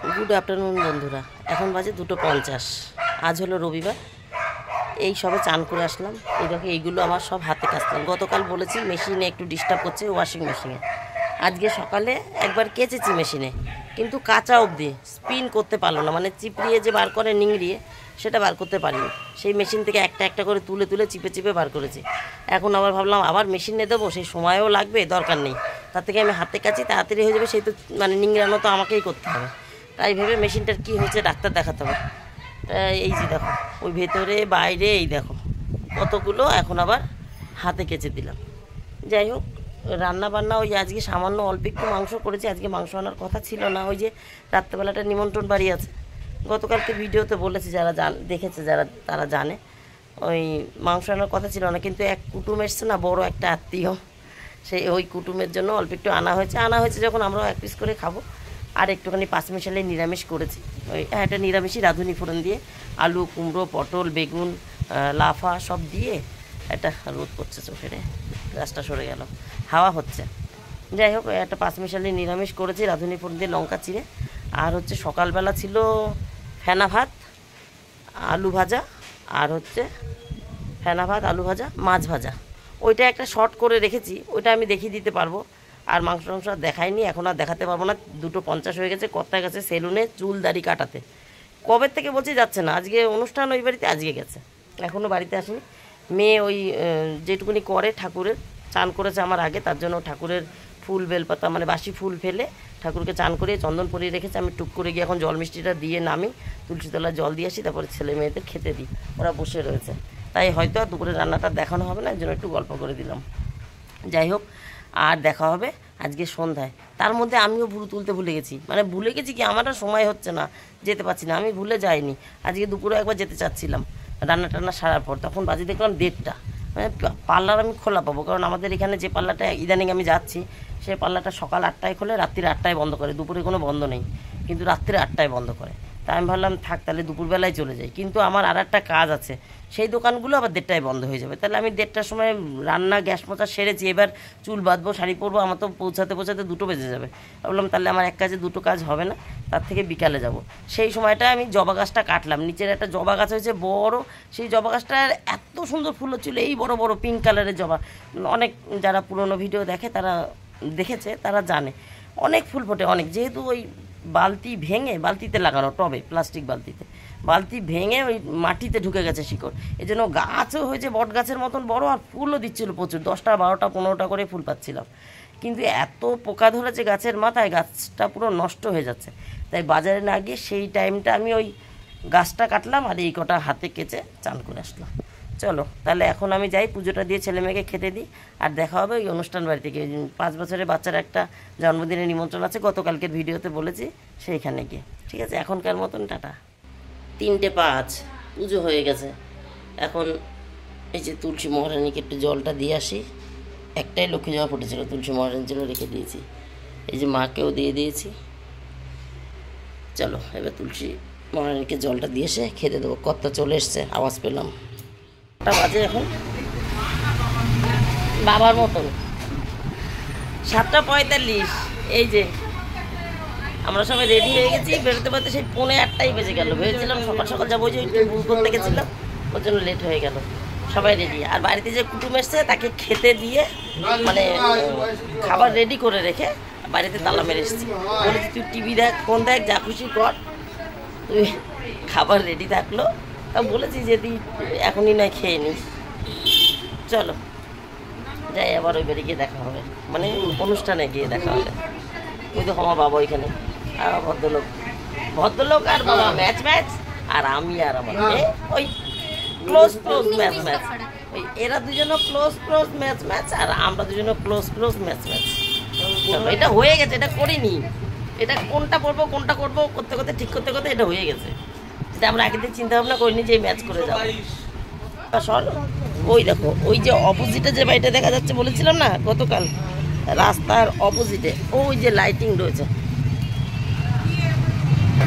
Good afternoon বন্ধুরা, এখন বাজে 2:50। আজ হলো রবিবার। এই সবে চান করে আসলাম। এই দেখো, এইগুলো আমার সব হাতে কাচলাম। গতকাল বলেছি মেশিনে একটু ডিস্টার্ব করছে, ওয়াশিং মেশিনে। আজকে সকালে একবার কেচেছি মেশিনে, কিন্তু কাঁচা অবধি স্পিন করতে পারলো না, মানে চিপড়িয়ে যে বার করে নিংড়িয়ে সেটা বার করতে পারিনি। সেই মেশিন থেকে একটা একটা করে তুলে তুলে চিপে চিপে বার করেছি। এখন আবার ভাবলাম আবার মেশিনে দেবো, সেই সময়ও লাগবে, দরকার নেই। তার থেকে আমি হাতে কাছি, তাড়াতাড়ি হয়ে যাবে। সেই তো মানে নিংড়ানো তো আমাকেই করতে হবে। তাই ভেবে মেশিনটার কী হয়েছে ডাক্তার দেখাতে হবে। এই যে দেখো, ওই ভেতরে বাইরে এই দেখো কতগুলো এখন আবার হাতে কেচে দিলাম। যাই হোক, রান্না বান্না ওই আজকে সামান্য অল্প একটু মাংস করেছি। আজকে মাংস আনার কথা ছিল না, ওই যে রাত্রেবেলাটা নিমন্ত্রণ বাড়ি আছে। গতকালকে ভিডিওতে বলেছি, যারা দেখেছে যারা তারা জানে। ওই মাংস আনার কথা ছিল না, কিন্তু এক কুটুম এসছে না, বড় একটা আত্মীয়, সেই ওই কুটুমের জন্য অল্প একটু আনা হয়েছে যখন আমরাও এক পিস করে খাবো। আর একটুখানি পাঁচমিশালি নিরামিষ করেছি। ওই একটা নিরামিষই রাঁধুনি ফোড়ন দিয়ে আলু, কুমড়ো, পটল, বেগুন, লাফা সব দিয়ে। একটা রোদ করছে চোখে, গাছটা সরে গেল, হাওয়া হচ্ছে। যাই হোক, একটা পাঁচমিশালি নিরামিষ করেছি রাঁধুনি ফোড়ন দিয়ে লঙ্কা চিড়ে। আর হচ্ছে সকালবেলা ছিল ফেনা ভাত, আলু ভাজা, আর হচ্ছে ফেনা ভাত, আলু ভাজা, মাছ ভাজা। ওইটা একটা শর্ট করে রেখেছি, ওইটা আমি দেখিয়ে দিতে পারবো। আর মাংস আর দেখাইনি, এখন আর দেখাতে পারবো না। 2:50 হয়ে গেছে। কর্তার কাছে সেলুনে চুল দাড়ি কাটাতে কবে থেকে বলছি যাচ্ছে না। আজকে অনুষ্ঠান ওই বাড়িতে, আজকে গেছে, এখনও বাড়িতে আসেনি। মেয়ে ওই যেটুকুনি করে ঠাকুরের চান করেছে আমার আগে, তার জন্য ঠাকুরের ফুল বেলপাতা মানে বাসি ফুল ফেলে ঠাকুরকে চান করিয়ে চন্দন পরিয়ে রেখেছে। আমি টুক করে গিয়ে এখন জল মিষ্টিটা দিয়ে নামি, তুলসীতলায় জল দিয়ে আসি, তারপরে ছেলে মেয়েদের খেতে দিই। ওরা বসে রয়েছে, তাই হয়তো আর দুপুরে রান্নাটা দেখানো হবে না, এর জন্য একটু গল্প করে দিলাম। যাই হোক, আর দেখা হবে আজকে সন্ধ্যায়। তার মধ্যে আমিও তুলতে ভুলে গেছি, মানে ভুলে গেছি কি, আমারও সময় হচ্ছে না, যেতে পারছি না। আমি ভুলে যাইনি, আজকে দুপুরে একবার যেতে চাচ্ছিলাম রান্না টান্না সারার পর, তখন বাজে দেখলাম 1:30। মানে পার্লার আমি খোলা পাবো, কারণ আমাদের এখানে যে পার্লারটা ইদানিং আমি যাচ্ছি, সেই পার্লারটা সকাল 8টায় খোলে, রাত্রির 8টায় বন্ধ করে। দুপুরে কোনো বন্ধ নেই, কিন্তু রাত্রে 8টায় বন্ধ করে। তাই আমি ভাবলাম থাক, তাহলে দুপুরবেলায় চলে যাই। কিন্তু আমার আর একটা কাজ আছে, সেই দোকানগুলো আবার 1:30টায় বন্ধ হয়ে যাবে। তাহলে আমি 1:30টার সময় রান্না গ্যাস মোচা সেরেছি, এবার চুল বাঁধবো, শাড়ি পরবো, আমার তো পৌঁছাতে 2 বেজে যাবে। ভাবলাম তাহলে আমার এক কাজে 2 কাজ হবে না, তার থেকে বিকালে যাব। সেই সময়টা আমি জবা গাছটা কাটলাম। নিচের একটা জবা গাছ হয়েছে বড়, সেই জবা গাছটার এত সুন্দর ফুল হচ্ছিল, এই বড় বড় পিঙ্ক কালারের জবা। অনেক যারা পুরনো ভিডিও দেখে তারা দেখেছে, তারা জানে অনেক ফুল ফোটে অনেক। যেহেতু ওই বালতি ভেঙে, বালতিতে লাগানো টবে, প্লাস্টিক বালতিতে, বালতি ভেঙে ওই মাটিতে ঢুকে গেছে শিকড়, এই জন্য গাছও হয়েছে বট গাছের মতন বড়, আর ফুলও দিচ্ছিল প্রচুর। 10টা 12টা 15টা করে ফুল পাচ্ছিলাম, কিন্তু এত পোকা ধরেছে গাছের মাথায়, গাছটা পুরো নষ্ট হয়ে যাচ্ছে। তাই বাজারে না গিয়ে সেই টাইমটা আমি ওই গাছটা কাটলাম, আর এই কটা হাতে কেচে চান করে আসলাম। চলো তাহলে এখন আমি যাই, পুজোটা দিয়ে ছেলে মেয়েকে খেতে দিই, আর দেখা হবে ওই অনুষ্ঠান বাড়ি থেকে। 5 বছরের বাচ্চার একটা জন্মদিনের নিমন্ত্রণ আছে, গতকালকের ভিডিওতে বলেছি, সেইখানে গিয়ে। ঠিক আছে, এখনকার মতন টাটা। 3:05 পুজো হয়ে গেছে। এখন এই যে তুলসী মহারানীকে একটু জলটা দিয়ে আসি। একটাই লক্ষ্মী জবা ফুটেছিল, তুলসী মহারানীর জন্য রেখে দিয়েছি। এই যে মাকেও দিয়ে দিয়েছি। চলো এবার তুলসী মহারানীকে জলটা দিয়ে এসে খেতে দেবো। কর্তা চলে এসছে, আওয়াজ পেলাম। 8টা বাজে এখন, বাবার মতন। 7:45। এই যে আমরা সবাই রেডি হয়ে গেছি, বেরোতে পারতে সেই 7:45 বেজে গেল। ভেবেছিলাম সকাল সকাল যাবো, যে ভুল করতে গেছিলাম, ওর জন্য লেট হয়ে গেল। সবাই রেডি, আর বাড়িতে যে কুটুম এসছে তাকে খেতে দিয়ে, মানে খাবার রেডি করে রেখে বাড়িতে তালা মেরে এসেছি। বলেছি তুই টিভি দেখ, ফোন দেখ, যা খুশি কর, তুই খাবার রেডি থাকলো। তা বলেছি যে তুই এখনই নয় খেয়ে নিস। চলো যাই, আবার ওই বাড়ি গিয়ে দেখা হবে, মানে অনুষ্ঠানে গিয়ে দেখা হবে। ওই তো আমার বাবা ওইখানে, আর ভদ্রলোক আর বাবা ম্যাচ, আর আমি আর আমার ওই ক্লোজ ম্যাচ। ওই এরা দুজনও ক্লোজ ম্যাচ, আর আমরা দুজনও ক্লোজ ম্যাচ। এটা হয়ে গেছে, এটা করিনি। এটা কোনটা পড়বো কোনটা করবো করতে করতে ঠিক করতে করতে এটা হয়ে গেছে। এটা আমরা আগের দিন চিন্তা ভাবনা করিনি যে ম্যাচ করে যাবো। সর, ওই দেখো, ওই যে অপোজিটে যে বাড়িটা দেখা যাচ্ছে বলেছিলাম না গতকাল, রাস্তার অপোজিটে ওই যে লাইটিং রয়েছে,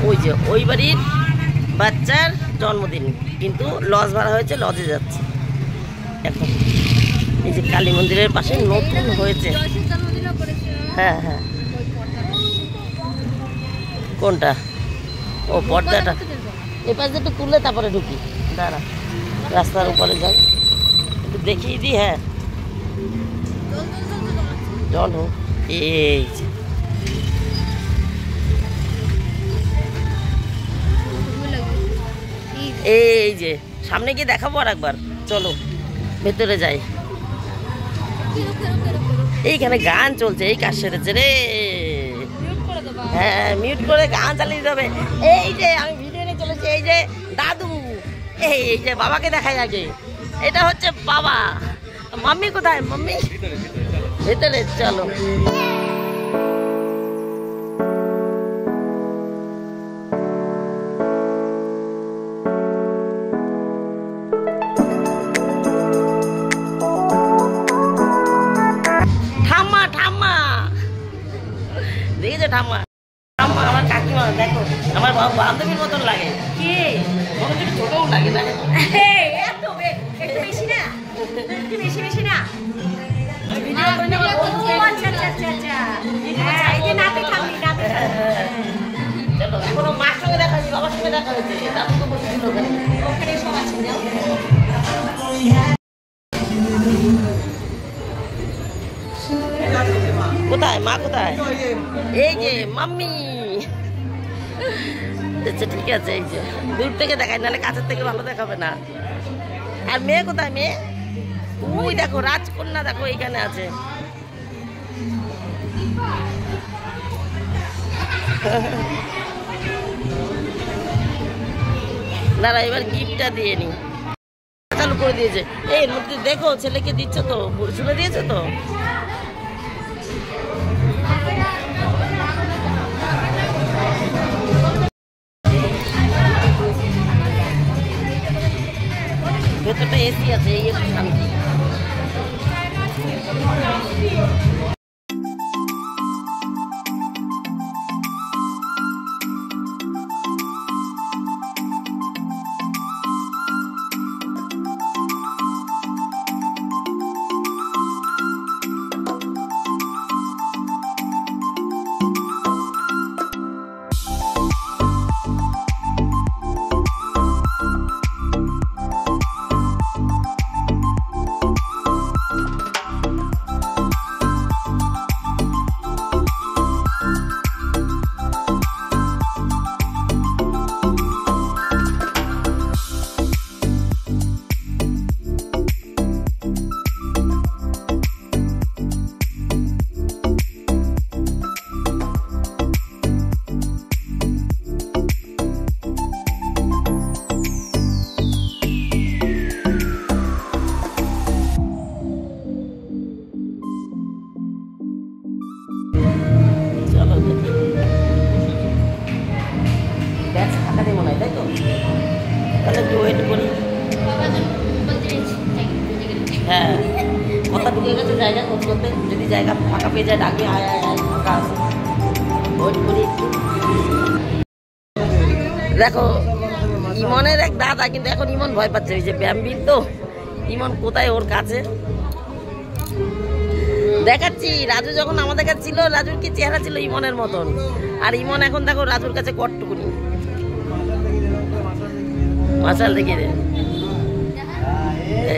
ওই যে ওই বাড়ির বাচ্চার জন্মদিন, কিন্তু লজ ভাড়া হয়েছে, লজে যাচ্ছে এখন। এই যে কালী মন্দিরের পাশে নতুন হয়েছে। হ্যাঁ, কোনটা? ও পর্দাটা এই পাশে একটু তুললে তারপরে ঢুকি। দাঁড়া, রাস্তার উপরে যাই, একটু দেখিয়ে দিই। হ্যাঁ জল হোক। এই যে এই যে সামনে গিয়ে দেখাবো আর একবার। চলো ভেতরে যাই। এইখানে গান চলছে, এই কাজ সেরেছে রে। হ্যাঁ মিউট করে গান চালিয়ে যাবে। এই যে আমি ভিডিও নিয়ে চলেছি, এই যে দাদু, এই যে বাবাকে দেখাই আগে। এটা হচ্ছে বাবা। মাম্মি কোথায়? মাম্মি ভেতরে। চলো ঠাম্মা, ঠাম্মা দেখেছো? ঠাম্মা, ঠাম্মা আমার কাকিমা। দেখো আমার বান্ধবীর মতন লাগে। কে মনে হচ্ছে ছোটও লাগে না? চলো এখনো মার সঙ্গে দেখা হয়েছে, বাবার সঙ্গে দেখা হয়েছে, দাদু তো বসেছিল ওখানে। ওখানে সব আছে। কোথায় মা? কোথায়? এই যে মাম্মি। আচ্ছা ঠিক আছে, এই যে দূর থেকে দেখাই, নাহলে কাছের থেকে ভালো দেখাবে না। আর মেয়ে কোথায়? মেয়ে ওই দেখো, রাজকন্যা দেখো এইখানে আছে। দাঁড়া এবার গিফটটা দিয়ে নি। চালু করে দিয়েছে। এর মধ্যে দেখো ছেলেকে দিচ্ছ তো, শুনে দিয়েছো তো। ভেতরটা এসি আছে, এই একটু শান্তি। হ্যাঁ কথা ঢুকে গেছে জায়গা খোঁজ করতে। যদি জায়গা ফাঁকা পেয়ে যায় ডাকে, আয় আয় আয়, ফাঁকা আছে, ওয়েট করি। দেখো ইমনের এক দাদা, কিন্তু এখন ইমন ভয় পাচ্ছে। ওই যে ব্যায়ামবিদ তো, ইমন কোথায় ওর কাছে দেখাচ্ছি। রাজু যখন আমাদের কাছে ছিল, রাজুর কি চেহারা ছিল ইমনের মতন। আর ইমন এখন দেখো রাজুর কাছে কটটুকুনি। মাসাল দেখি রে,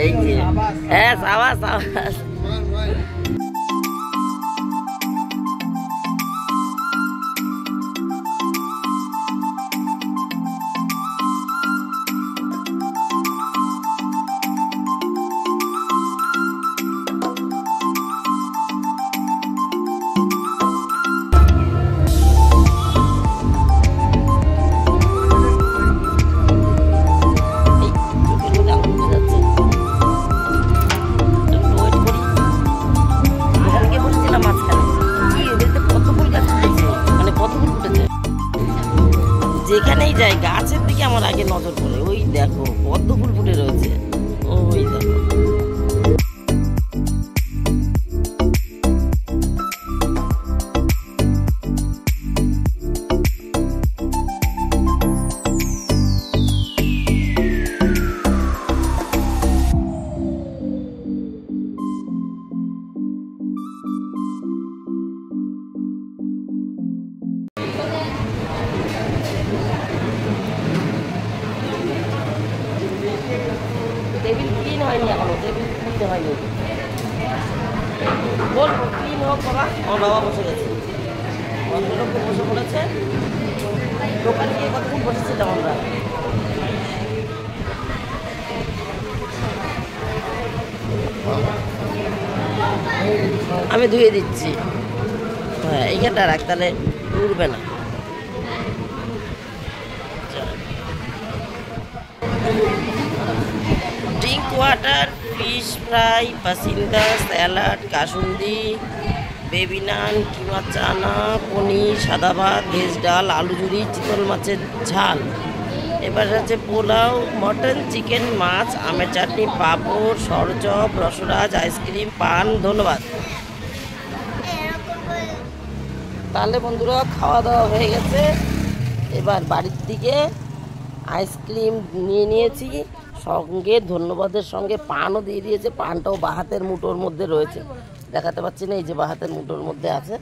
এই যে হ্যাঁ সাবাস সাবাস। যেখানেই যাই গাছের দিকে আমার আগে নজর পড়ে। ওই দেখো পদ্ম ফুল ফুটে রয়েছে, ওই দেখো। আমার বাবা বসে গেছে, ভদ্রলোক বসে পড়েছে। দোকানে গিয়ে কতক্ষণ বসেছিলাম আমরা। আমি ধুয়ে দিচ্ছি। হ্যাঁ, এইখানটা রাখ, তাহলে উড়বে না। Drink water, fish fry, pasanda, salad, kasundi, baby naan, keema chana, paneer, সাদা ভাত, ভেজ ডাল, আলু ঝুরি, চিতল মাছের ঝাল। এবার আছে পোলাও, মটন, চিকেন, মাছ, আমের চাটনি, পাঁপড়, সরচপ, রসরাজ, আইসক্রিম, পান। ধন্যবাদ। তাহলে বন্ধুরা খাওয়া দাওয়া হয়ে গেছে, এবার বাড়ির দিকে। আইসক্রিম নিয়ে নিয়েছি, সঙ্গে ধন্যবাদের সঙ্গে পানও দিয়ে দিয়েছে। পানটাও বাহাতের মুঠোর মধ্যে রয়েছে, দেখাতে পাচ্ছি না, এই যে বাহাতের মুঠোর মধ্যে আছে।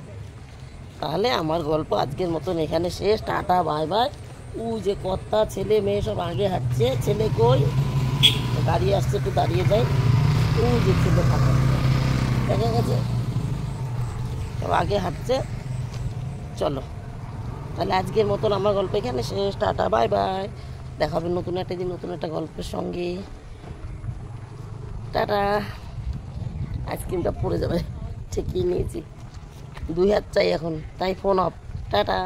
তাহলে আমার গল্প আজকের মতন এখানে শেষ। Tata, bye bye. ও যে কর্তা, ছেলে মেয়ে সব আগে হাঁটছে। ছেলে কই? গাড়ি আসছে, একটু দাঁড়িয়ে যাই। ও যে ছেলে ফাঁকা দেখা গেছে, সব আগে হাঁটছে। চলো তাহলে আজকের মতন আমার গল্প এখানে শেষ। Tata, bye bye. দেখা হবে নতুন একটা দিন, নতুন একটা গল্পের সঙ্গে। টাটা। আইসক্রিমটা পড়ে যাবে, ঠিকই নিয়েছি। 2 হাত চাই এখন, তাই ফোন অফ। টাটা।